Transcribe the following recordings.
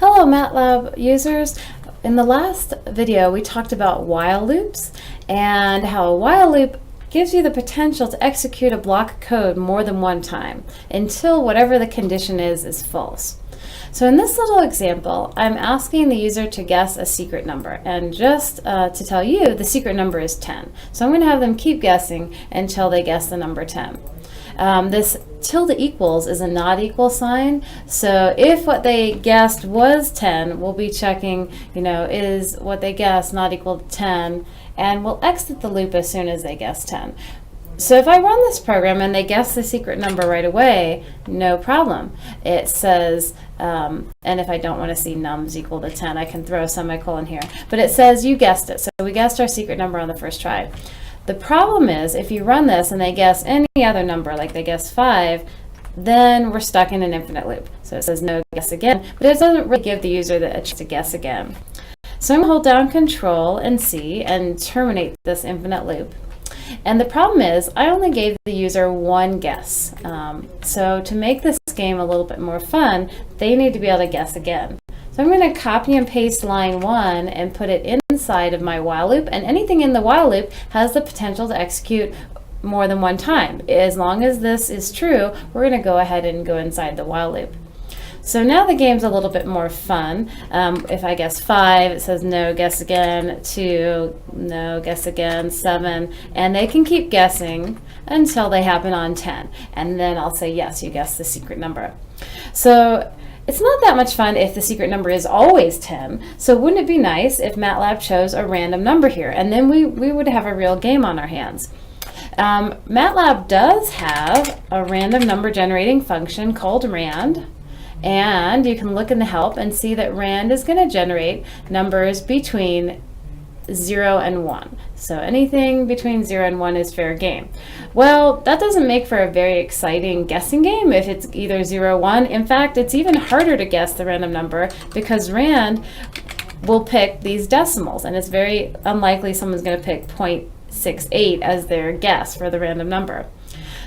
Hello MATLAB users. In the last video we talked about while loops and how a while loop gives you the potential to execute a block of code more than one time until whatever the condition is false. So in this little example, I'm asking the user to guess a secret number, and just to tell you, the secret number is 10. So I'm going to have them keep guessing until they guess the number 10. This tilde equals is a not equal sign, so if what they guessed was 10, we'll be checking, is what they guessed not equal to 10, and we'll exit the loop as soon as they guess 10. So if I run this program and they guess the secret number right away, no problem. It says, and if I don't want to see nums equal to 10, I can throw a semicolon here. But it says you guessed it. So we guessed our secret number on the first try. The problem is if you run this and they guess any other number, like they guess 5, then we're stuck in an infinite loop. So it says no, guess again, but it doesn't really give the user a chance to guess again. So I'm going to hold down Control and C and terminate this infinite loop. And the problem is I only gave the user one guess. So to make this game a little bit more fun, they need to be able to guess again. So I'm going to copy and paste line 1 and put it inside of my while loop, and anything in the while loop has the potential to execute more than one time. As long as this is true, we're going to go ahead and go inside the while loop. So now the game's a little bit more fun. If I guess 5, it says no, guess again, 2, no, guess again, 7, and they can keep guessing until they happen on 10. And then I'll say, yes, you guessed the secret number. So it's not that much fun if the secret number is always 10. So wouldn't it be nice if MATLAB chose a random number here? And then we would have a real game on our hands. MATLAB does have a random number generating function called rand. And you can look in the help and see that rand is going to generate numbers between 0 and 1. So anything between 0 and 1 is fair game. Well, that doesn't make for a very exciting guessing game if it's either 0 or 1. In fact, it's even harder to guess the random number because rand will pick these decimals, and it's very unlikely someone's going to pick 0.68 as their guess for the random number.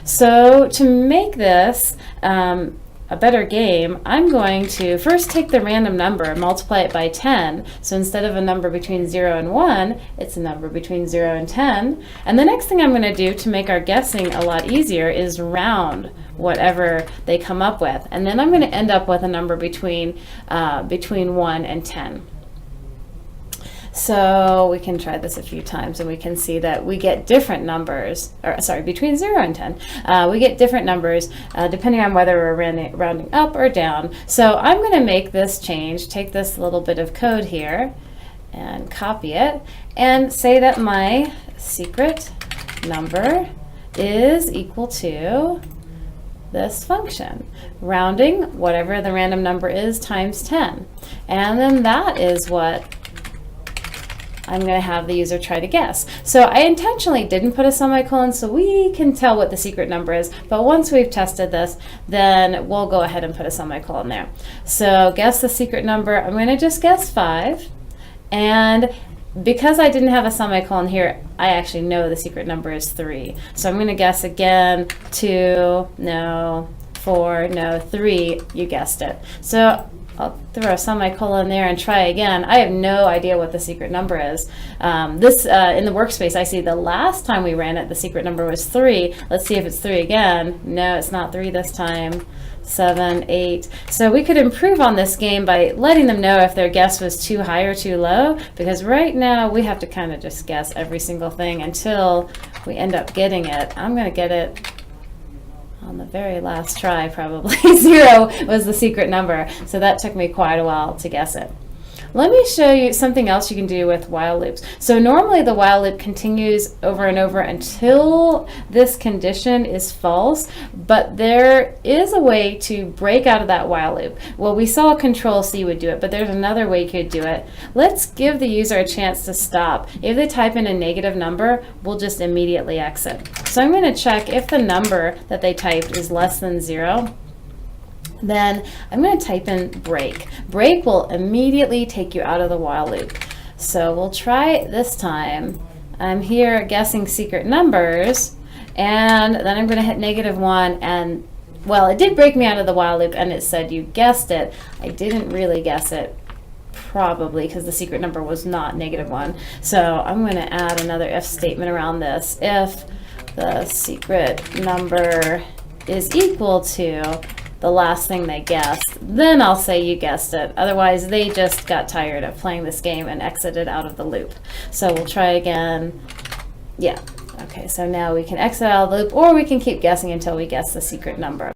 So to make this a better game, I'm going to first take the random number and multiply it by 10. So instead of a number between 0 and 1, it's a number between 0 and 10. And the next thing I'm going to do to make our guessing a lot easier is round whatever they come up with. And then I'm going to end up with a number between 1 and 10. So we can try this a few times and we can see that we get different numbers, between 0 and 10. We get different numbers depending on whether we're rounding up or down. So I'm going to make this change, take this little bit of code here and copy it and say that my secret number is equal to this function, rounding whatever the random number is times 10. And then that is what I'm going to have the user try to guess. So I intentionally didn't put a semicolon so we can tell what the secret number is, but once we've tested this, then we'll go ahead and put a semicolon there. So guess the secret number. I'm going to just guess 5, and because I didn't have a semicolon here, I actually know the secret number is 3. So I'm going to guess again, 2, no, 4, no, 3, you guessed it. So I'll throw a semicolon there and try again. I have no idea what the secret number is. In the workspace, I see the last time we ran it, the secret number was 3. Let's see if it's 3 again. No, it's not 3 this time. 7, 8. So we could improve on this game by letting them know if their guess was too high or too low, because right now we have to kind of just guess every single thing until we end up getting it. I'm going to get it on the very last try, probably. 0 was the secret number, so that took me quite a while to guess it. Let me show you something else you can do with while loops. So normally the while loop continues over and over until this condition is false, but there is a way to break out of that while loop. Well, we saw Control-C would do it, but there's another way you could do it. Let's give the user a chance to stop. If they type in a negative number, we'll just immediately exit. So I'm going to check if the number that they typed is less than 0. Then I'm going to type in break. Break will immediately take you out of the while loop. So we'll try it this time. I'm here guessing secret numbers, and then I'm going to hit -1, and well, it did break me out of the while loop, and it said you guessed it. I didn't really guess it, probably because the secret number was not -1. So I'm going to add another if statement around this. If the secret number is equal to the last thing they guessed, then I'll say you guessed it. Otherwise, they just got tired of playing this game and exited out of the loop. So we'll try again. Yeah. Okay, so now we can exit out of the loop, or we can keep guessing until we guess the secret number.